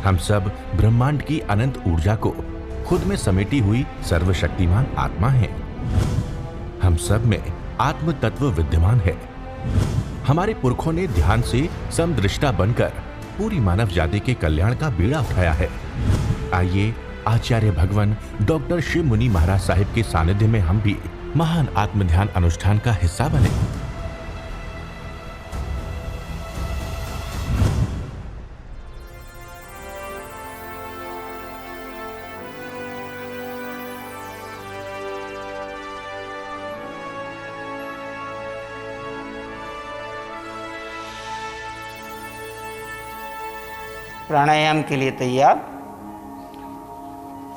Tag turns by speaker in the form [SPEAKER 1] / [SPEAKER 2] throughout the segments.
[SPEAKER 1] हम सब ब्रह्मांड की अनंत ऊर्जा को खुद में समेटी हुई सर्वशक्तिमान आत्मा हैं। हम सब में आत्म तत्व विद्यमान है। हमारे पुरखों ने ध्यान से समदृष्टा बनकर पूरी मानव जाति के कल्याण का बीड़ा उठाया है। आइए आचार्य भगवान डॉक्टर शिव मुनि महाराज साहिब के सानिध्य में हम भी महान आत्म ध्यान अनुष्ठान का हिस्सा बने।
[SPEAKER 2] प्राणायाम के लिए तैयार।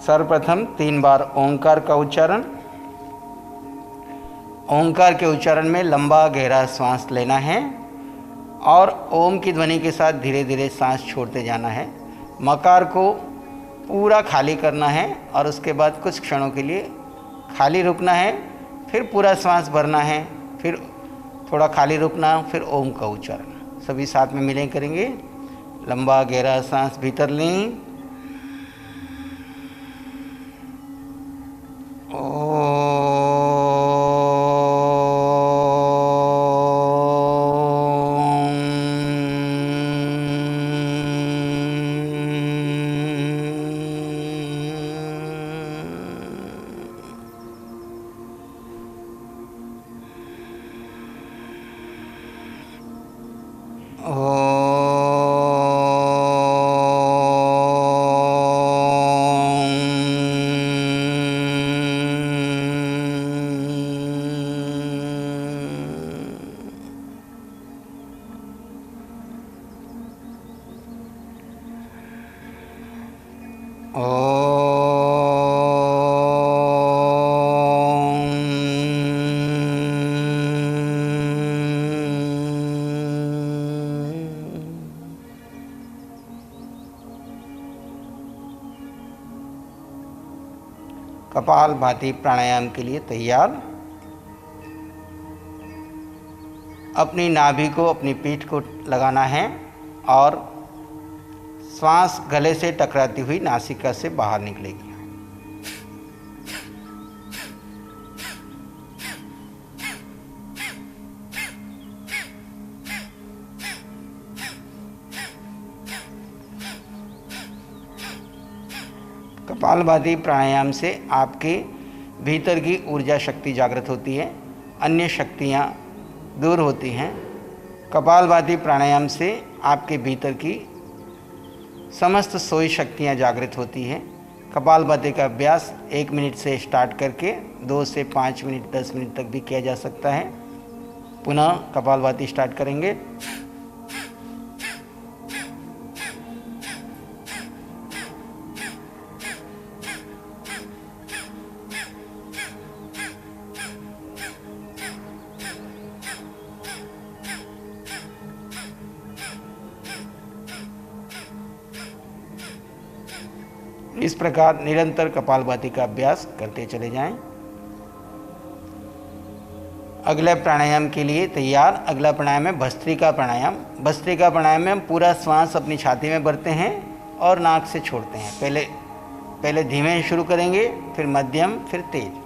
[SPEAKER 2] सर्वप्रथम 3 बार ओंकार का उच्चारण। ओंकार के उच्चारण में लंबा गहरा सांस लेना है और ओम की ध्वनि के साथ धीरे धीरे सांस छोड़ते जाना है। मकार को पूरा खाली करना है और उसके बाद कुछ क्षणों के लिए खाली रुकना है, फिर पूरा सांस भरना है, फिर थोड़ा खाली रुकना, फिर ओम का उच्चारण। सभी साथ में मिलें करेंगे। लंबा गहरा सांस भीतर लें। कपालभाति प्राणायाम के लिए तैयार। अपनी नाभि को अपनी पीठ को लगाना है और श्वास गले से टकराती हुई नासिका से बाहर निकलेगी। कपालभाति प्राणायाम से आपके भीतर की ऊर्जा शक्ति जागृत होती है, अन्य शक्तियाँ दूर होती हैं। कपालभाति प्राणायाम से आपके भीतर की समस्त सोई शक्तियाँ जागृत होती हैं। कपालभाति का अभ्यास 1 मिनट से स्टार्ट करके 2 से 5 मिनट 10 मिनट तक भी किया जा सकता है। पुनः कपालभाति स्टार्ट करेंगे। इस प्रकार निरंतर कपालभाति का अभ्यास करते चले जाएं। अगले प्राणायाम के लिए तैयार। अगला प्राणायाम है भस्त्रिका प्राणायाम। भस्त्रिका प्राणायाम में हम पूरा श्वास अपनी छाती में भरते हैं और नाक से छोड़ते हैं। पहले धीमे शुरू करेंगे, फिर मध्यम, फिर तेज।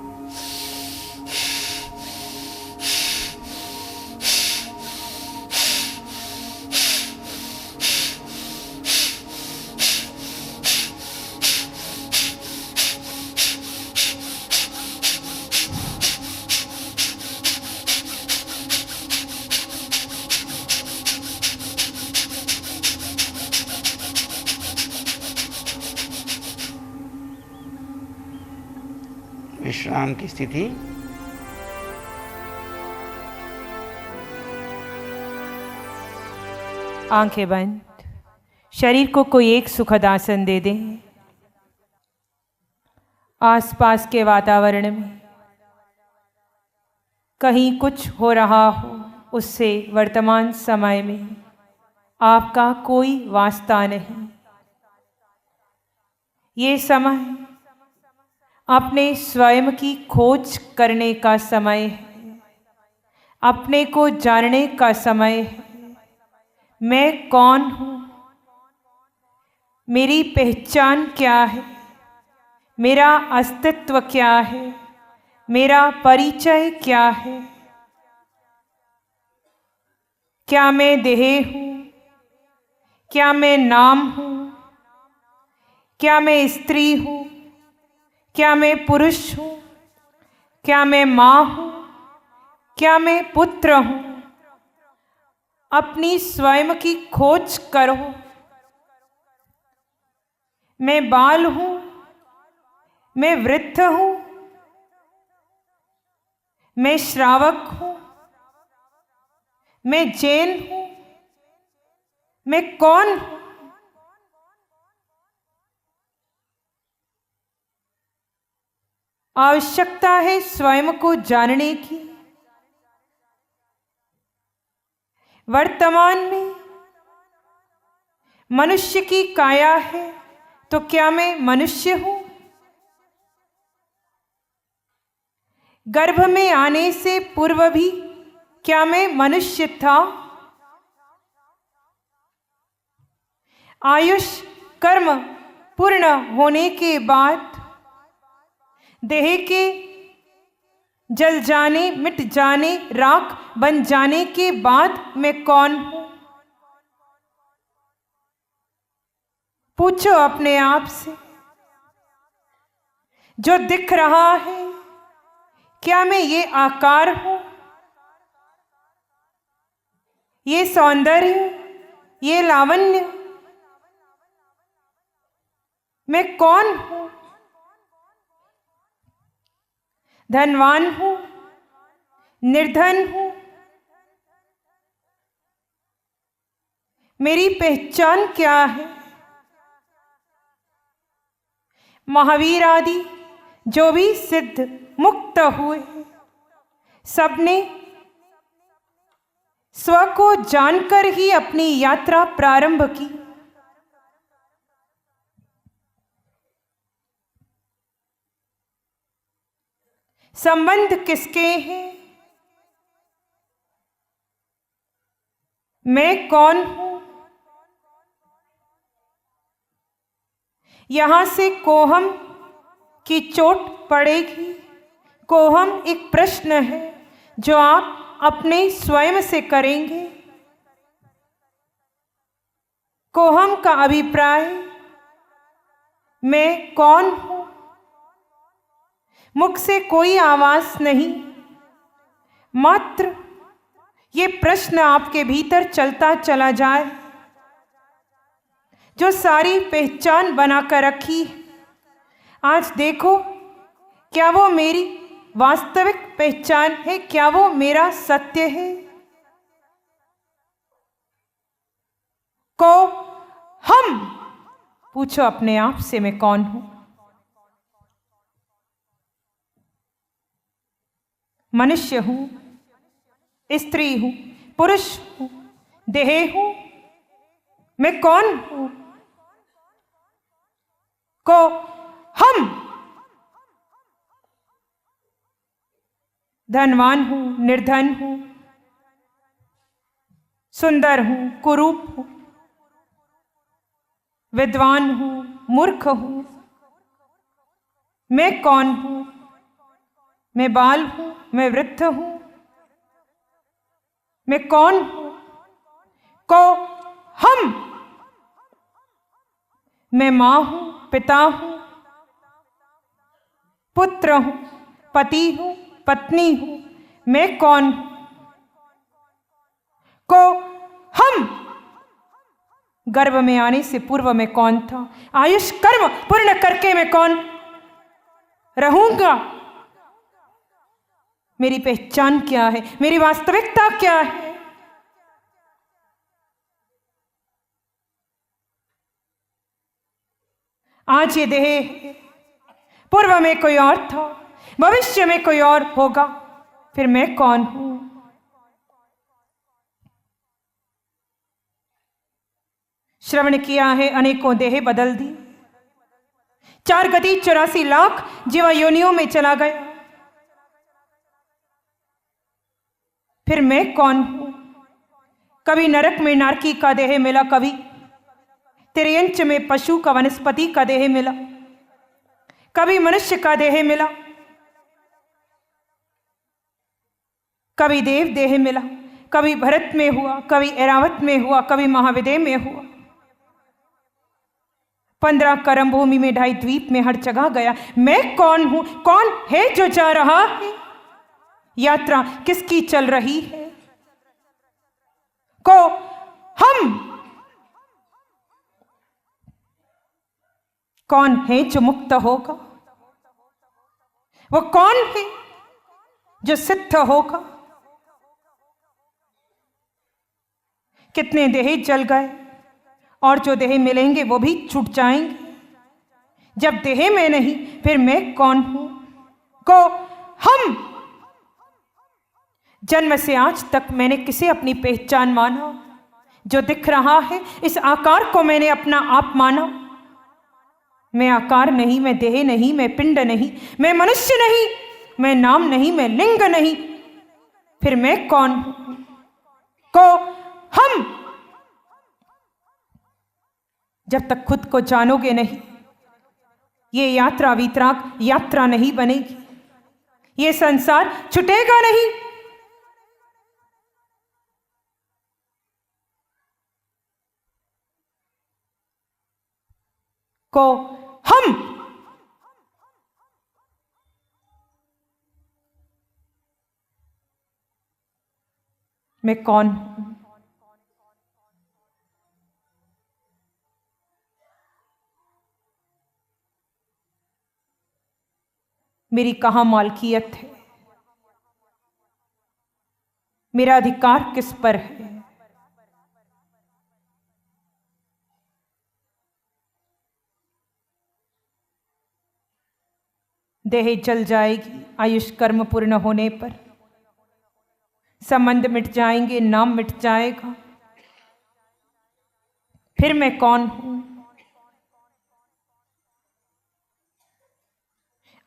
[SPEAKER 2] विश्राम की स्थिति।
[SPEAKER 3] आंखें बंद। शरीर को कोई एक सुखद आसन दे दें। आसपास के वातावरण में कहीं कुछ हो रहा हो, उससे वर्तमान समय में आपका कोई वास्ता नहीं। ये समय अपने स्वयं की खोज करने का समय है, अपने को जानने का समय है। मैं कौन हूँ, मेरी पहचान क्या है, मेरा अस्तित्व क्या है, मेरा परिचय क्या है। क्या मैं देह हूँ, क्या मैं नाम हूँ, क्या मैं स्त्री हूँ, क्या मैं पुरुष हूँ, क्या मैं माँ हूँ, क्या मैं पुत्र हूँ। अपनी स्वयं की खोज करो। मैं बाल हूँ, मैं वृद्ध हूँ, मैं श्रावक हूँ, मैं जैन हूँ, मैं कौन हूँ। आवश्यकता है स्वयं को जानने की। वर्तमान में मनुष्य की काया है, तो क्या मैं मनुष्य हूँ? गर्भ में आने से पूर्व भी क्या मैं मनुष्य था? आयुष कर्म पूर्ण होने के बाद देह के जल जाने, मिट जाने, राख बन जाने के बाद मैं कौन हूं? पूछो अपने आप से। जो दिख रहा है, क्या मैं ये आकार हूं, ये सौंदर्य, ये लावण्य, मैं कौन हूं? धनवान हूं, निर्धन हूं, मेरी पहचान क्या है? महावीर आदि जो भी सिद्ध मुक्त हुए, सबने स्व को जानकर ही अपनी यात्रा प्रारंभ की। संबंध किसके हैं? मैं कौन हूं? यहां से कोहम की चोट पड़ेगी। कोहम एक प्रश्न है जो आप अपने स्वयं से करेंगे। कोहम का अभिप्राय, मैं कौन हूं? मुख से कोई आवाज नहीं, मात्र ये प्रश्न आपके भीतर चलता चला जाए। जो सारी पहचान बनाकर रखी, आज देखो क्या वो मेरी वास्तविक पहचान है? क्या वो मेरा सत्य है? को हम पूछो अपने आप से, मैं कौन हूं? मनुष्य हूं, स्त्री हूं, पुरुष हूं, देह हूं, मैं कौन हूं? को हम धनवान हूं, निर्धन हूं, सुंदर हूं, कुरूप हूं, विद्वान हूं, मूर्ख हूं, मैं कौन हूं? मैं बाल हूं, मैं वृद्ध हूं, मैं कौन हूं? को हम, मैं मां हूं, पिता हूं, पुत्र हूं, पति हूं, पत्नी हूं, मैं कौन हूं? को हम, गर्भ में आने से पूर्व मैं कौन था? आयुष कर्म पूर्ण करके मैं कौन रहूंगा? मेरी पहचान क्या है? मेरी वास्तविकता क्या है? आज ये देह है, पूर्व में कोई और था, भविष्य में कोई और होगा, फिर मैं कौन हूं? श्रवण किया है, अनेकों देह बदल दी, 4 गति 84 लाख जीवा योनियों में चला गया, फिर मैं कौन हूं? कभी नरक में नारकी का देह मिला, कभी तिर्यंच में पशु का, वनस्पति का देह मिला, कभी मनुष्य का देह मिला, कभी देव देह मिला, कभी भरत में हुआ, कभी ऐरावत में हुआ, कभी महाविदेह में हुआ। 15 करम भूमि में 2.5 द्वीप में हर जगह गया। मैं कौन हूं? कौन है जो जा रहा है? यात्रा किसकी चल रही है? को हम कौन है जो मुक्त होगा? वो कौन है जो सिद्ध होगा? कितने देह जल गए और जो देह मिलेंगे वो भी छूट जाएंगे। जब देह में नहीं फिर मैं कौन हूं? को हम। जन्म से आज तक मैंने किसे अपनी पहचान माना? जो दिख रहा है इस आकार को मैंने अपना आप माना। मैं आकार नहीं, मैं देह नहीं, मैं पिंड नहीं, मैं मनुष्य नहीं, मैं नाम नहीं, मैं लिंग नहीं, फिर मैं कौन हूं? को हम। जब तक खुद को जानोगे नहीं ये यात्रा वितराग यात्रा नहीं बनेगी, ये संसार छूटेगा नहीं। को हम। मैं कौन हूं? मेरी कहां मालकियत है? मेरा अधिकार किस पर है? देह जल जाएगी आयुष कर्म पूर्ण होने पर, संबंध मिट जाएंगे, नाम मिट जाएगा, फिर मैं कौन हूं?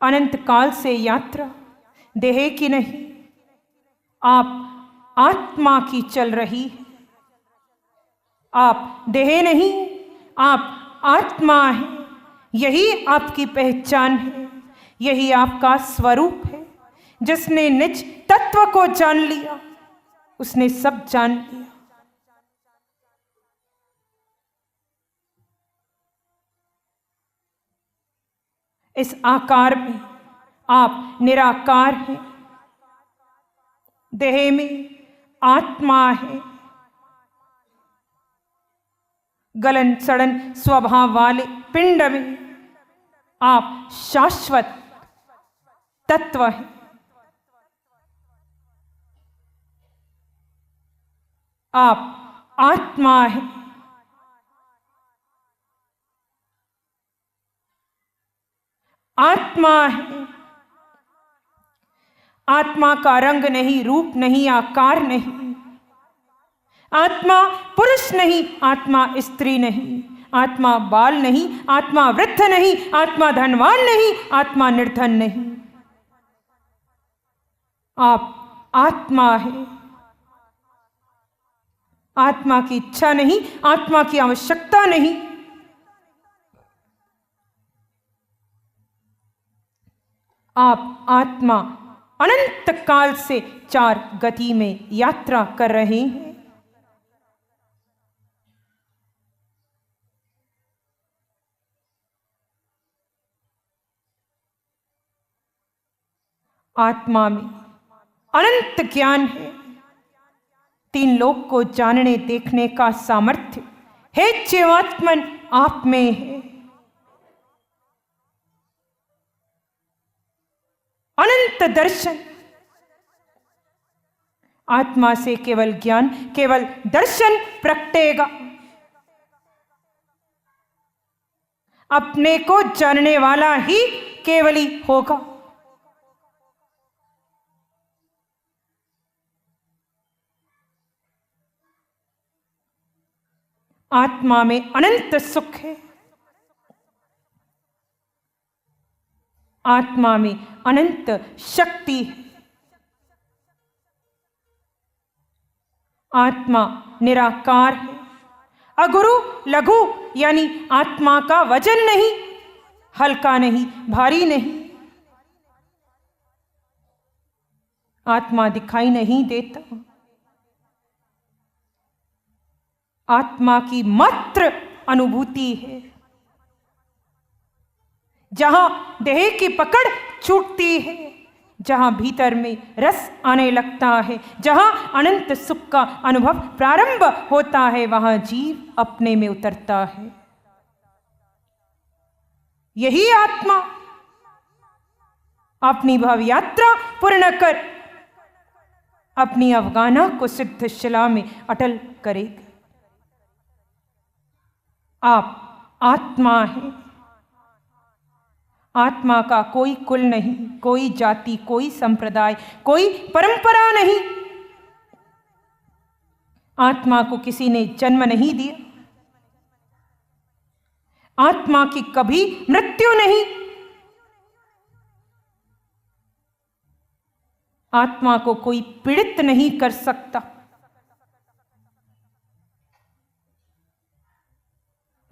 [SPEAKER 3] अनंत काल से यात्रा देह की नहीं, आप आत्मा की चल रही है। आप देह नहीं, आप आत्मा हैं। यही आपकी पहचान है, यही आपका स्वरूप है। जिसने निज तत्व को जान लिया उसने सब जान लिया। इस आकार में आप निराकार हैं, देह में आत्मा है। गलन सड़न स्वभाव वाले पिंड में आप शाश्वत तत्व है। आप आत्मा है। आत्मा है। आत्मा का रंग नहीं, रूप नहीं, आकार नहीं। आत्मा पुरुष नहीं, आत्मा स्त्री नहीं। आत्मा बाल नहीं, आत्मा वृद्ध नहीं। आत्मा धनवान नहीं, आत्मा निर्धन नहीं। आप आत्मा है। आत्मा की इच्छा नहीं, आत्मा की आवश्यकता नहीं। आप आत्मा अनंत काल से 4 गति में यात्रा कर रहे हैं। आत्मा में अनंत ज्ञान है। 3 लोक को जानने देखने का सामर्थ्य हे जीवात्मन आप में है। अनंत दर्शन। आत्मा से केवल ज्ञान, केवल दर्शन प्रगटेगा। अपने को जानने वाला ही केवली होगा। आत्मा में अनंत सुख है। आत्मा में अनंत शक्ति है। आत्मा निराकार है। अगुरु लघु यानी आत्मा का वजन नहीं, हल्का नहीं, भारी नहीं। आत्मा दिखाई नहीं देता, आत्मा की मात्र अनुभूति है। जहां देह की पकड़ छूटती है, जहां भीतर में रस आने लगता है, जहां अनंत सुख का अनुभव प्रारंभ होता है, वहां जीव अपने में उतरता है। यही आत्मा अपनी भव यात्रा पूर्ण कर अपनी अवगाना को सिद्ध शिला में अटल करेगा। आप आत्मा हैं। आत्मा का कोई कुल नहीं, कोई जाति, कोई संप्रदाय, कोई परंपरा नहीं। आत्मा को किसी ने जन्म नहीं दिया। आत्मा की कभी मृत्यु नहीं। आत्मा को कोई पीड़ित नहीं कर सकता।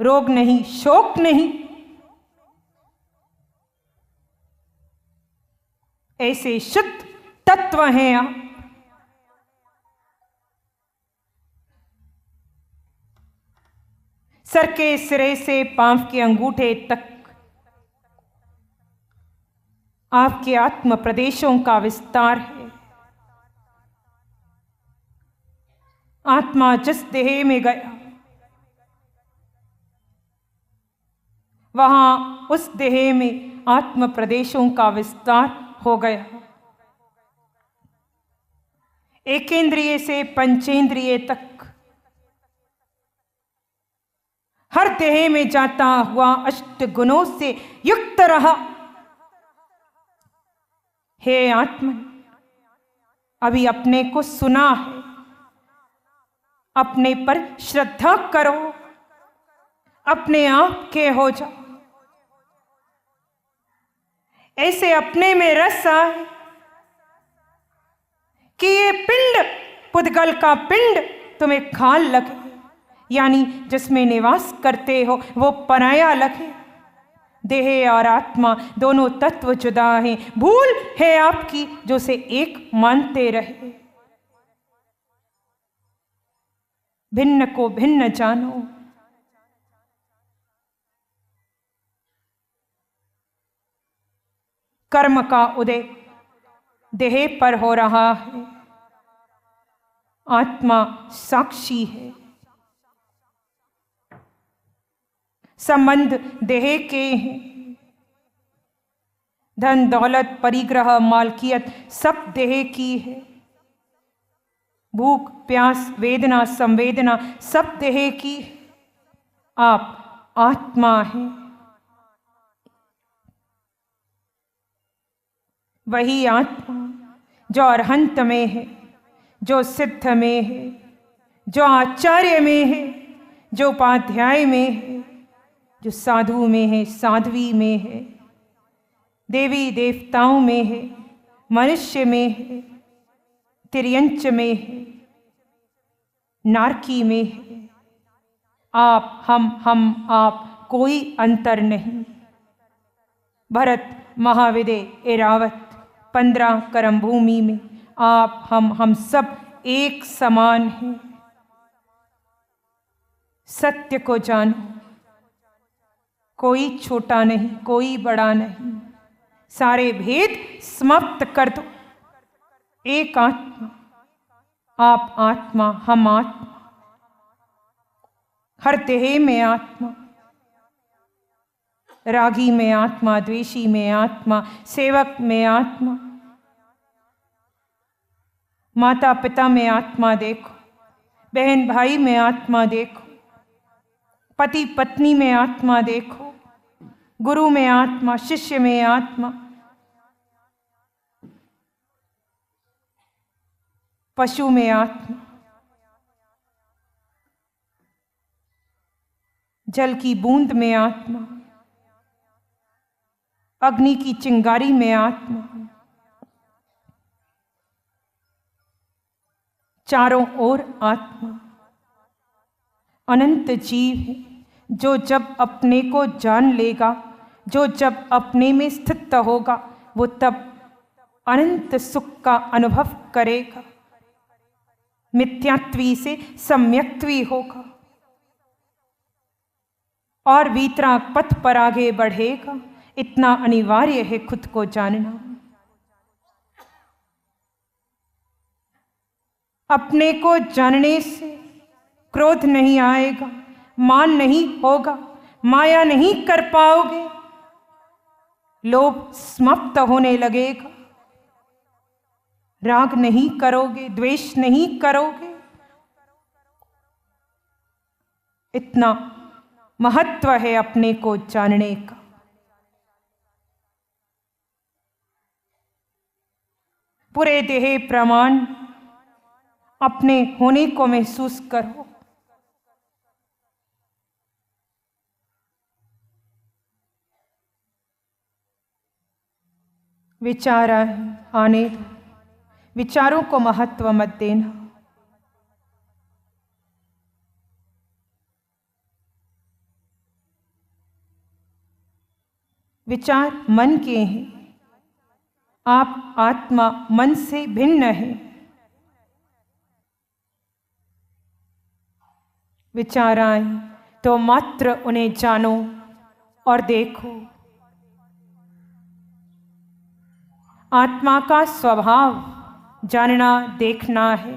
[SPEAKER 3] रोग नहीं, शोक नहीं। ऐसे शुद्ध तत्व हैं आप। सर के सिरे से पांव के अंगूठे तक आपके आत्म प्रदेशों का विस्तार है। आत्मा जिस देह में गया, वहां उस देह में आत्म प्रदेशों का विस्तार हो गया। एकेंद्रिय से पंचेंद्रिय तक हर देह में जाता हुआ अष्ट गुणों से युक्त रहा। हे आत्मन, अभी अपने को सुना है, अपने पर श्रद्धा करो, अपने आप के हो जाओ। ऐसे अपने में रस आए कि ये पिंड, पुद्गल का पिंड तुम्हें खाल लगे, यानी जिसमें निवास करते हो वो पराया लगे। देह और आत्मा दोनों तत्व जुदा हैं। भूल है आपकी जो से एक मानते रहे। भिन्न को भिन्न जानो। कर्म का उदय देह पर हो रहा है। आत्मा साक्षी है। संबंध देह के हैं। धन दौलत परिग्रह मालकियत सब देह की है। भूख प्यास वेदना संवेदना सब देह की है। आप आत्मा हैं। वही आत्मा जो अरहंत में है, जो सिद्ध में है, जो आचार्य में है, जो उपाध्याय में है, जो साधु में है, साध्वी में है, देवी देवताओं में है, मनुष्य में है, तिर्यंच में है, नारकी में है। आप हम आप, कोई अंतर नहीं। भरत महाविदय एरावत 15 करम भूमि में आप हम सब एक समान हैं। सत्य को जानो। कोई छोटा नहीं, कोई बड़ा नहीं। सारे भेद समाप्त कर दो। एक आत्मा, आप आत्मा, हम आत्मा। हर देह में आत्मा। रागी में आत्मा, द्वेषी में आत्मा, सेवक में आत्मा। माता पिता में आत्मा देखो, बहन भाई में आत्मा देखो, पति पत्नी में आत्मा देखो, गुरु में आत्मा, शिष्य में आत्मा, पशु में आत्मा, जल की बूंद में आत्मा, अग्नि की चिंगारी में आत्मा। चारों ओर आत्मा। अनंत जीव हैं जो जब अपने को जान लेगा, जो जब अपने में स्थित होगा, वो तब अनंत सुख का अनुभव करेगा, मिथ्यात्वी से सम्यक्त्वी होगा और वीतराग पथ पर आगे बढ़ेगा। इतना अनिवार्य है खुद को जानना। अपने को जानने से क्रोध नहीं आएगा, मान नहीं होगा, माया नहीं कर पाओगे, लोभ समाप्त होने लगेगा, राग नहीं करोगे, द्वेष नहीं करोगे। इतना महत्व है अपने को जानने का। पूरे देह प्रमाण अपने होने को महसूस करो। विचार आने दो, विचारों को महत्व मत देना। विचार मन के हैं, आप आत्मा मन से भिन्न है। विचार आए तो मात्र उन्हें जानो और देखो। आत्मा का स्वभाव जानना देखना है।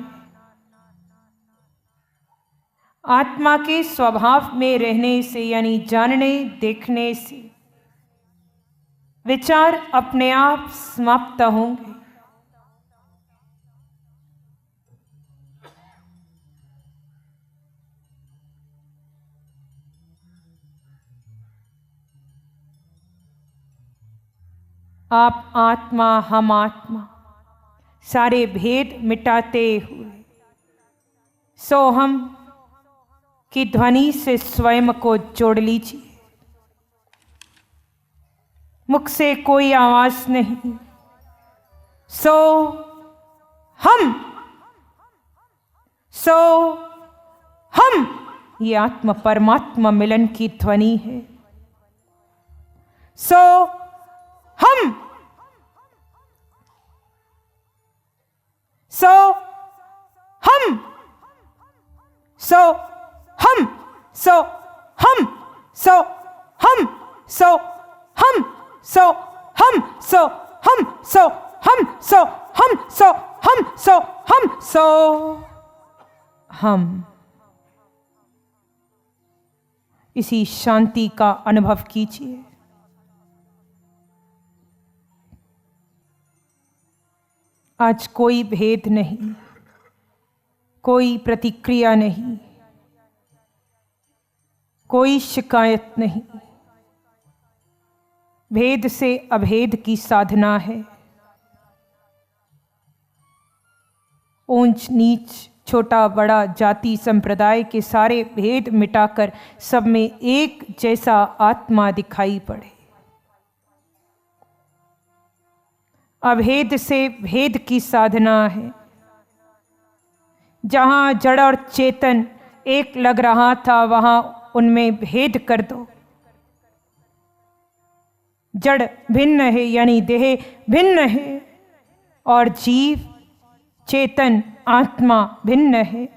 [SPEAKER 3] आत्मा के स्वभाव में रहने से यानी जानने देखने से विचार अपने आप समाप्त होंगे। आप आत्मा, हम आत्मा, सारे भेद मिटाते हुए सोहम की ध्वनि से स्वयं को जोड़ लीजिए। मुख से कोई आवाज नहीं। सो हम ये आत्मा परमात्मा मिलन की ध्वनि है। सो हम सो हम सो हम सो हम सो हम सो हम सो हम सो हम सो हम सो हम सो हम सो हम सो हम इसी शांति का अनुभव कीजिए। आज कोई भेद नहीं, कोई प्रतिक्रिया नहीं, कोई शिकायत नहीं। भेद से अभेद की साधना है। ऊंच नीच, छोटा बड़ा, जाति संप्रदाय के सारे भेद मिटाकर सब में एक जैसा आत्मा दिखाई पड़े। अभेद से भेद की साधना है। जहां जड़ और चेतन एक लग रहा था वहां उनमें भेद कर दो। जड़ भिन्न है यानी देह भिन्न है और जीव चेतन आत्मा भिन्न है।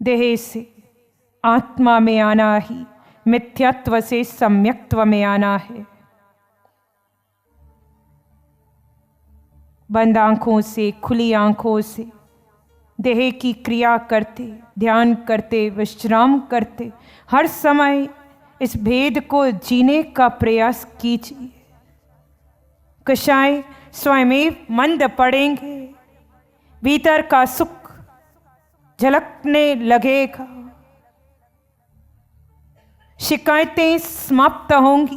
[SPEAKER 3] देह से आत्मा में आना ही मिथ्यात्व से सम्यक्त्व में आना है। बंद आंखों से, खुली आंखों से देह की क्रिया करते, ध्यान करते, विश्राम करते हर समय इस भेद को जीने का प्रयास कीजिए। कषाय स्वयं मंद पड़ेंगे, भीतर का सुख झलकने लगेगा, शिकायतें समाप्त होंगी,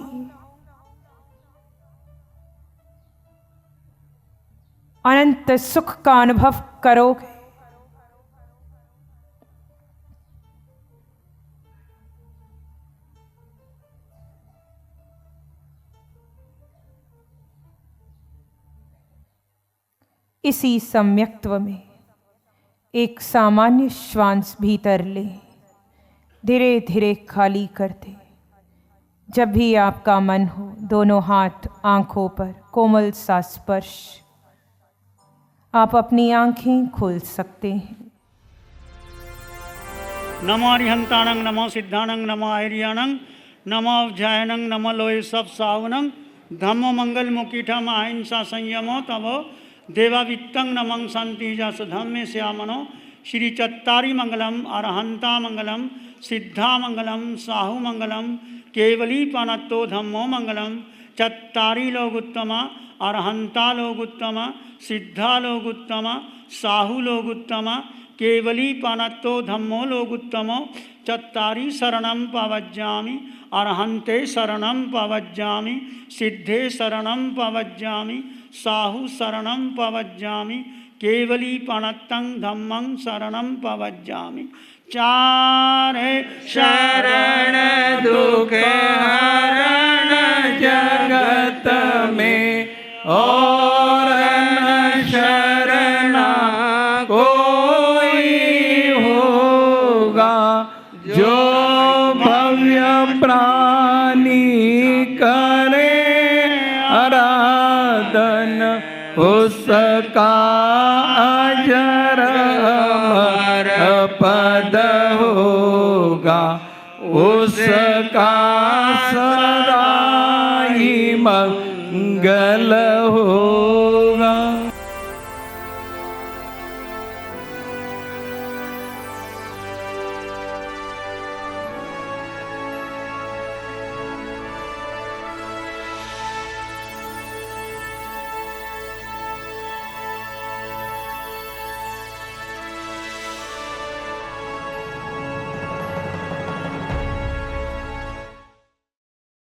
[SPEAKER 3] अनंत सुख का अनुभव करोगे। इसी सम्यक्त्व में एक सामान्य श्वास भीतर ले, धीरे धीरे खाली करते। जब भी आपका मन हो, दोनों हाथ आंखों पर कोमल सा स्पर्श। आप अपनी आंखें खोल सकते हैं।
[SPEAKER 4] नमो अरिहंताणं नमो सिद्धाणं नमो आर्याणं नमो अव्यायणं नमो लोय सब सावनं धम्मो मंगल मुकीठम अहिंसा संयमो तवो देवावित्तं नमं शांति जस धम्मे श्यामनो श्री चत्तारी मंगलम अरहंता मंगलम सिद्धा मंगलम साहु मंगलम केवली पानत्तो धम्मो मंगलम चत्तारी लोग उत्तमा अरहंता लोग उत्तमा सिद्धा लोग उत्तमा साहु लोग उत्तमा केवली पानत्तो धम्मो लोग उत्तमो चत्तारी शरणं पवज्जामि अरहंते शरणं पवज्जामि सिद्धे शरणं पवज्जामि साहु शरणं पवज्जामि केवली पानत्तं धम्मं शरणं पवज्जामि। चारे शरण दुख हरण जगत में और न शरणा कोई होगा। जो भव्य प्राणी करे आराधन उसका अजर अमर पद होगा। उसका सदा ही मंगल